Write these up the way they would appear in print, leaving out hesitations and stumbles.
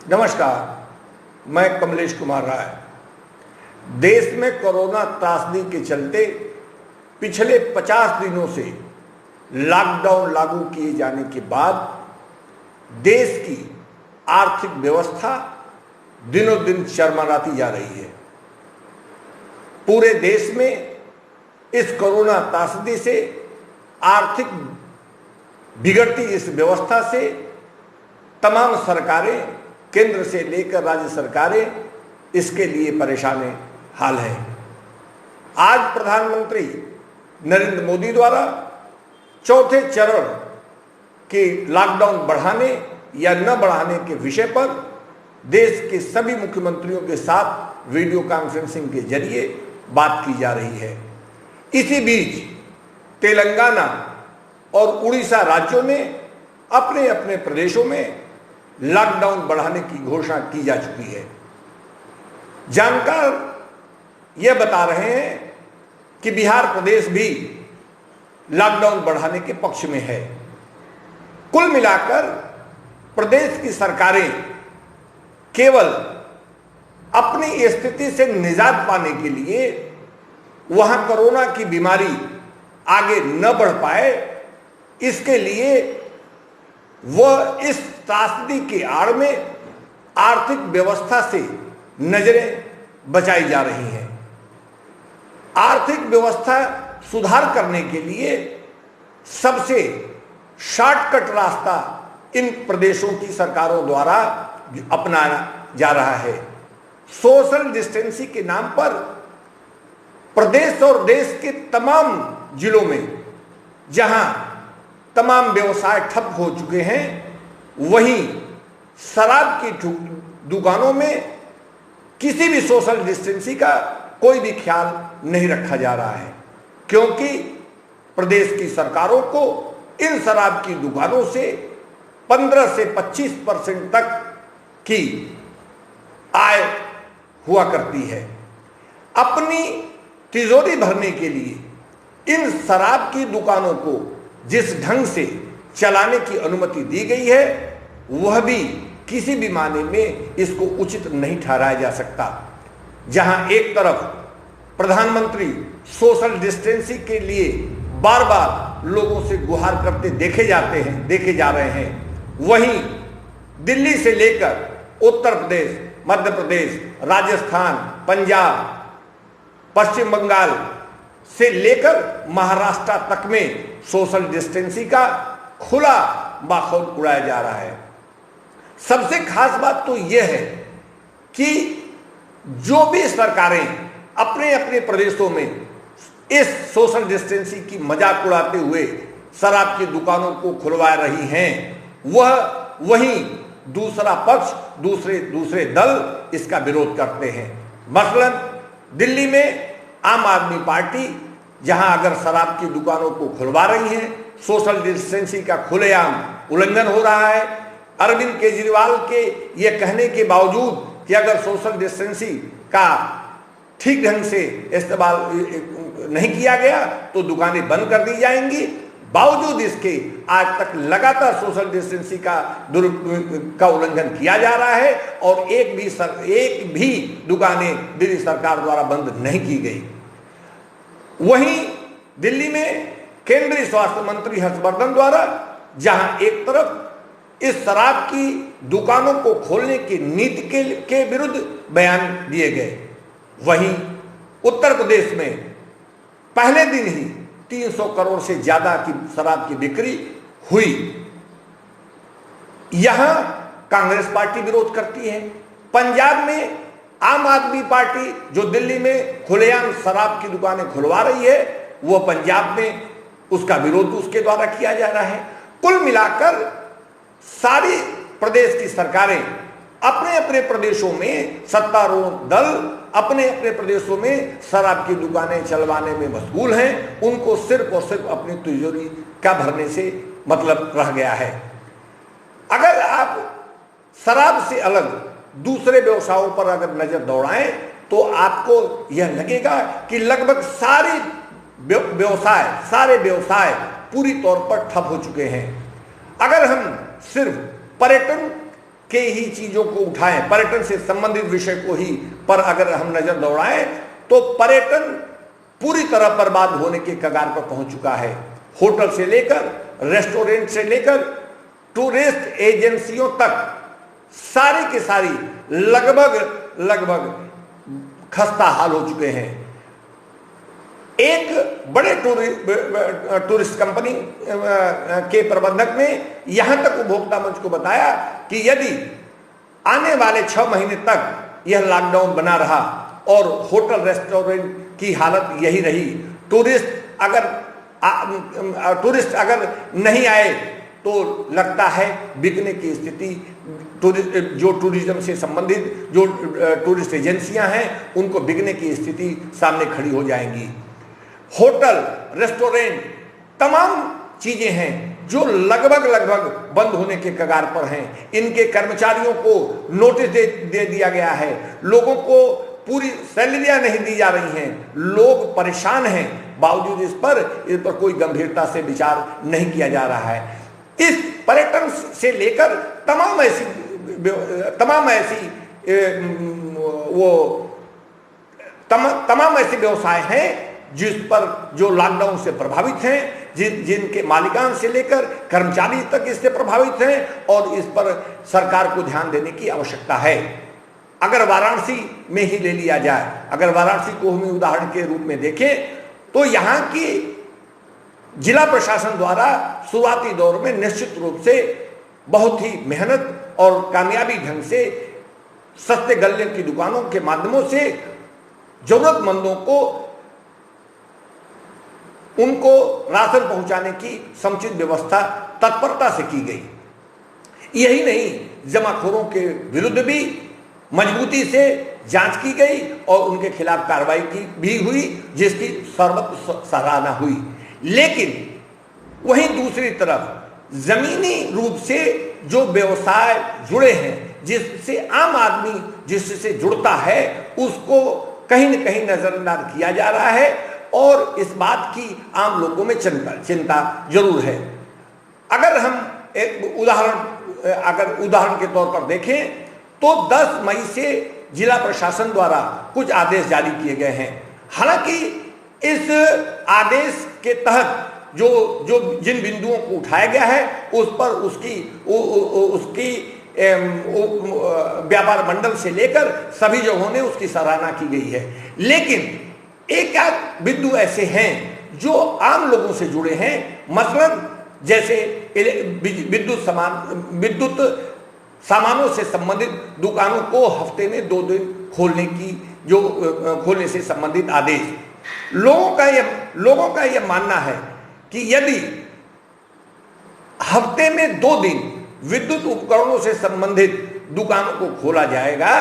नमस्कार, मैं कमलेश कुमार राय। देश में कोरोना त्रासदी के चलते पिछले 50 दिनों से लॉकडाउन लागू किए जाने के बाद देश की आर्थिक व्यवस्था दिनों दिन चरमराती जा रही है। पूरे देश में इस कोरोना त्रासदी से आर्थिक बिगड़ती इस व्यवस्था से तमाम सरकारें, केंद्र से लेकर राज्य सरकारें इसके लिए परेशान हाल है। आज प्रधानमंत्री नरेंद्र मोदी द्वारा चौथे चरण के लॉकडाउन बढ़ाने या न बढ़ाने के विषय पर देश के सभी मुख्यमंत्रियों के साथ वीडियो कॉन्फ्रेंसिंग के जरिए बात की जा रही है। इसी बीच तेलंगाना और उड़ीसा राज्यों ने अपने अपने प्रदेशों में लॉकडाउन बढ़ाने की घोषणा की जा चुकी है। जानकार यह बता रहे हैं कि बिहार प्रदेश भी लॉकडाउन बढ़ाने के पक्ष में है। कुल मिलाकर प्रदेश की सरकारें केवल अपनी स्थिति से निजात पाने के लिए वहां कोरोना की बीमारी आगे न बढ़ पाए, इसके लिए वह इस त्रासदी के आड़ में आर्थिक व्यवस्था से नजरें बचाई जा रही हैं। आर्थिक व्यवस्था सुधार करने के लिए सबसे शॉर्टकट रास्ता इन प्रदेशों की सरकारों द्वारा अपनाया जा रहा है। सोशल डिस्टेंसिंग के नाम पर प्रदेश और देश के तमाम जिलों में जहां तमाम व्यवसाय ठप हो चुके हैं, वहीं शराब की दुकानों में किसी भी सोशल डिस्टेंसिंग का कोई भी ख्याल नहीं रखा जा रहा है, क्योंकि प्रदेश की सरकारों को इन शराब की दुकानों से 15 से 25% तक की आय हुआ करती है। अपनी तिजोरी भरने के लिए इन शराब की दुकानों को जिस ढंग से चलाने की अनुमति दी गई है, वह भी किसी भी मायने में इसको उचित नहीं ठहराया जा सकता। जहां एक तरफ प्रधानमंत्री सोशल डिस्टेंसिंग के लिए बार बार लोगों से गुहार करते देखे जा रहे हैं, वहीं दिल्ली से लेकर उत्तर प्रदेश, मध्य प्रदेश, राजस्थान, पंजाब, पश्चिम बंगाल से लेकर महाराष्ट्र तक में सोशल डिस्टेंसिंग का खुला माहौल उड़ाया जा रहा है। सबसे खास बात तो यह है कि जो भी सरकारें अपने अपने प्रदेशों में इस सोशल डिस्टेंसिंग की मजाक उड़ाते हुए शराब की दुकानों को खुलवा रही हैं, वहीं दूसरा पक्ष, दूसरे दल इसका विरोध करते हैं। मसलन दिल्ली में आम आदमी पार्टी जहां अगर शराब की दुकानों को खुलवा रही है, सोशल डिस्टेंसिंग का खुलेआम उल्लंघन हो रहा है। अरविंद केजरीवाल के यह कहने के बावजूद कि अगर सोशल डिस्टेंसिंग का ठीक ढंग से इस्तेमाल नहीं किया गया तो दुकानें बंद कर दी जाएंगी, बावजूद इसके आज तक लगातार सोशल डिस्टेंसिंग का उल्लंघन किया जा रहा है और एक भी दुकानें दिल्ली सरकार द्वारा बंद नहीं की गई। वहीं दिल्ली में केंद्रीय स्वास्थ्य मंत्री हर्षवर्धन द्वारा जहां एक तरफ इस शराब की दुकानों को खोलने की नीति के विरुद्ध बयान दिए गए, वहीं उत्तर प्रदेश में पहले दिन ही 300 करोड़ से ज्यादा की शराब की बिक्री हुई। यहां कांग्रेस पार्टी विरोध करती है। पंजाब में आम आदमी पार्टी जो दिल्ली में खुलेआम शराब की दुकानें खुलवा रही है, वो पंजाब में उसका विरोध उसके द्वारा किया जा रहा है। कुल मिलाकर सारी प्रदेश की सरकारें अपने अपने प्रदेशों में, सत्तारूढ़ दल अपने अपने प्रदेशों में शराब की दुकानें चलवाने में मशगूल हैं। उनको सिर्फ और सिर्फ अपनी तिजोरी का भरने से मतलब रह गया है। अगर आप शराब से अलग दूसरे व्यवसायों पर अगर नजर दौड़ाएं तो आपको यह लगेगा कि लगभग सारे व्यवसाय पूरी तौर पर ठप हो चुके हैं। अगर हम सिर्फ पर्यटन के ही चीजों को उठाएं, पर्यटन से संबंधित विषय को ही पर अगर हम नजर दौड़ाएं तो पर्यटन पूरी तरह बर्बाद होने के कगार पर पहुंच चुका है। होटल से लेकर, रेस्टोरेंट से लेकर, टूरिस्ट एजेंसियों तक सारी की सारी लगभग खस्ता हाल हो चुके हैं। एक बड़े टूरिस्ट कंपनी के प्रबंधक ने यहां तक उपभोक्ता मंच को बताया कि यदि आने वाले 6 महीने तक यह लॉकडाउन बना रहा और होटल रेस्टोरेंट की हालत यही रही, टूरिस्ट अगर नहीं आए तो लगता है बिकने की स्थिति, जो टूरिज्म से संबंधित जो टूरिस्ट एजेंसियां हैं उनको बिकने की स्थिति सामने खड़ी हो जाएंगी। होटल, रेस्टोरेंट, तमाम चीजें हैं जो लगभग बंद होने के कगार पर हैं। इनके कर्मचारियों को नोटिस दे दिया गया है, लोगों को पूरी सैलरियां नहीं दी जा रही हैं, लोग परेशान हैं, बावजूद इस पर कोई गंभीरता से विचार नहीं किया जा रहा है। इस पर्यटन से लेकर तमाम ऐसे व्यवसाय हैं जिस पर जो लॉकडाउन से प्रभावित हैं, जिनके मालिकान से लेकर कर्मचारी तक इससे प्रभावित हैं और इस पर सरकार को ध्यान देने की आवश्यकता है। अगर वाराणसी में ही ले लिया जाए, अगर वाराणसी को हम उदाहरण के रूप में देखें तो यहाँ की जिला प्रशासन द्वारा शुरुआती दौर में निश्चित रूप से बहुत ही मेहनत और कामयाबी ढंग से सस्ते गल्ले की दुकानों के माध्यमों से जरूरतमंदों को उनको राशन पहुंचाने की समुचित व्यवस्था तत्परता से की गई। यही नहीं, जमाखोरों के विरुद्ध भी मजबूती से जांच की गई और उनके खिलाफ कार्रवाई की भी हुई, जिसकी सर्वत्र सराहना हुई। लेकिन वहीं दूसरी तरफ जमीनी रूप से जो व्यवसाय जुड़े हैं, जिससे आम आदमी जिससे जुड़ता है, उसको कहीं न कहीं नजरअंदाज किया जा रहा है और इस बात की आम लोगों में चिंता जरूर है। अगर हम एक उदाहरण के तौर पर देखें तो 10 मई से जिला प्रशासन द्वारा कुछ आदेश जारी किए गए हैं। हालांकि इस आदेश के तहत जिन बिंदुओं को उठाया गया है उस पर उसकी व्यापार मंडल से लेकर सभी जगहों ने उसकी सराहना की गई है। लेकिन एक आध बिंदु ऐसे हैं जो आम लोगों से जुड़े हैं, मसलन जैसे विद्युत सामानों से संबंधित दुकानों को हफ्ते में 2 दिन खोलने से संबंधित आदेश। लोगों का यह मानना है कि यदि हफ्ते में 2 दिन विद्युत उपकरणों से संबंधित दुकानों को खोला जाएगा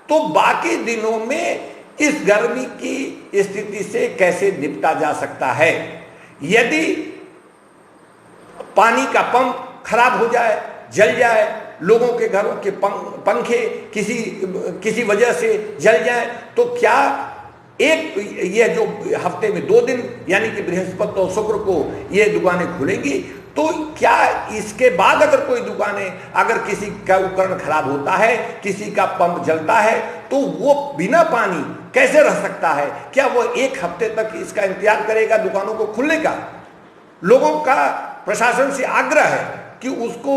तो बाकी दिनों में इस गर्मी की स्थिति से कैसे निपटा जा सकता है। यदि पानी का पंप खराब हो जाए, जल जाए, लोगों के घरों के पंखे किसी वजह से जल जाए, तो क्या यह जो हफ्ते में 2 दिन यानी कि बृहस्पति और शुक्र को ये दुकानें खुलेंगी, तो क्या इसके बाद अगर कोई दुकानें, अगर किसी का उपकरण खराब होता है, किसी का पंप जलता है, तो वो बिना पानी कैसे रह सकता है? क्या वो 1 हफ्ते तक इसका इंतजार करेगा दुकानों को खुलने का? लोगों का प्रशासन से आग्रह है कि उसको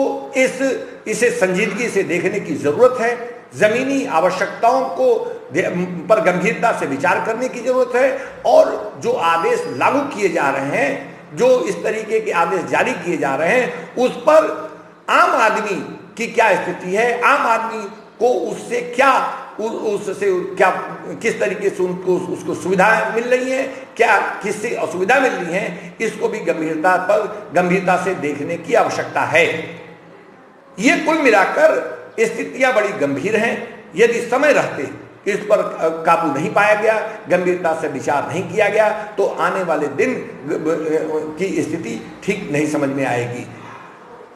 इसे संजीदगी से देखने की जरूरत है। जमीनी आवश्यकताओं को पर गंभीरता से विचार करने की जरूरत है और जो आदेश लागू किए जा रहे हैं, जो इस तरीके के आदेश जारी किए जा रहे हैं, उस पर आम आदमी की क्या स्थिति है, आम आदमी को उससे क्या किस तरीके से उसको सुविधाएं मिल रही हैं, क्या किससे असुविधा मिल रही है, इसको भी गंभीरता से देखने की आवश्यकता है। ये कुल मिलाकर स्थितियां बड़ी गंभीर हैं। यदि समय रहते इस पर काबू नहीं पाया गया, गंभीरता से विचार नहीं किया गया, तो आने वाले दिन की स्थिति ठीक नहीं समझ में आएगी।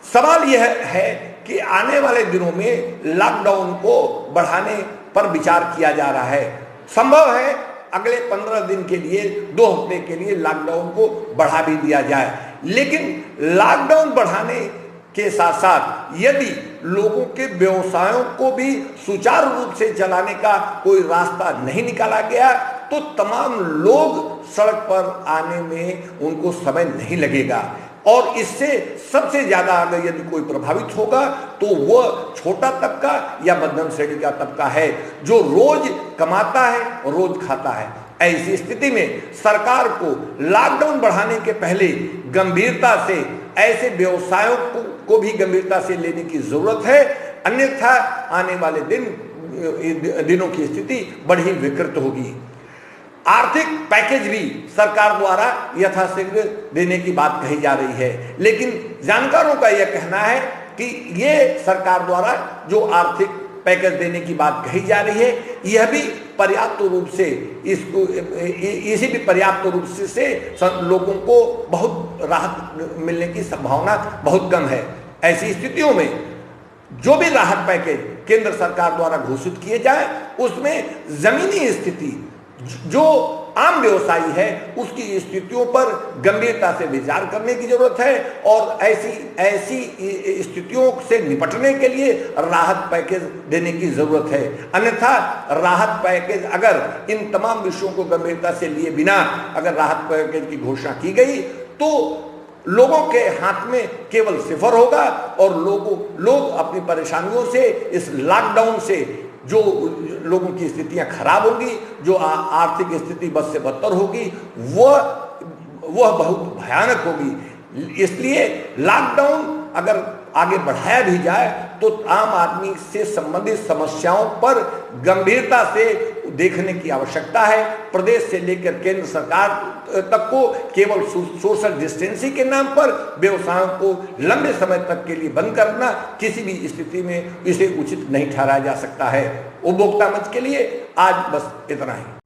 सवाल यह है कि आने वाले दिनों में लॉकडाउन को बढ़ाने पर विचार किया जा रहा है। संभव है अगले 15 दिन के लिए, 2 हफ्ते के लिए लॉकडाउन को बढ़ा भी दिया जाए, लेकिन लॉकडाउन बढ़ाने के साथ साथ यदि लोगों के व्यवसायों को भी सुचारू रूप से चलाने का कोई रास्ता नहीं निकाला गया तो तमाम लोग सड़क पर आने में उनको समय नहीं लगेगा। और इससे सबसे ज्यादा अगर यदि कोई प्रभावित होगा तो वह छोटा तबका या मध्यम श्रेणी का तबका है, जो रोज कमाता है और रोज खाता है। ऐसी स्थिति में सरकार को लॉकडाउन बढ़ाने के पहले गंभीरता से ऐसे व्यवसायों को भी गंभीरता से लेने की जरूरत है, अन्यथा आने वाले दिनों की स्थिति बड़ी विकृत होगी। आर्थिक पैकेज भी सरकार द्वारा यथाशीघ्र देने की बात कही जा रही है, लेकिन जानकारों का यह कहना है कि यह सरकार द्वारा जो आर्थिक पैकेज देने की बात कही जा रही है, यह भी पर्याप्त रूप से इसी भी पर्याप्त रूप से लोगों को बहुत राहत मिलने की संभावना बहुत कम है। ऐसी स्थितियों में जो भी राहत पैकेज केंद्र सरकार द्वारा घोषित किए जाए उसमें जमीनी स्थिति जो आम व्यवसायी है उसकी स्थितियों पर गंभीरता से विचार करने की जरूरत है और ऐसी स्थितियों से निपटने के लिए राहत पैकेज देने की जरूरत है। अन्यथा राहत पैकेज अगर इन तमाम विषयों को गंभीरता से लिए बिना अगर राहत पैकेज की घोषणा की गई तो लोगों के हाथ में केवल सिफर होगा और लोग अपनी परेशानियों से, इस लॉकडाउन से जो लोगों की स्थितियां खराब होंगी, जो आर्थिक स्थिति बद से बदतर होगी, वह बहुत भयानक होगी। इसलिए लॉकडाउन अगर आगे बढ़ाया भी जाए तो आम आदमी से संबंधित समस्याओं पर गंभीरता से देखने की आवश्यकता है। प्रदेश से लेकर केंद्र सरकार तक को केवल सोशल डिस्टेंसिंग के नाम पर व्यवसायों को लंबे समय तक के लिए बंद करना किसी भी स्थिति में इसे उचित नहीं ठहराया जा सकता है। उपभोक्ता मंच के लिए आज बस इतना ही।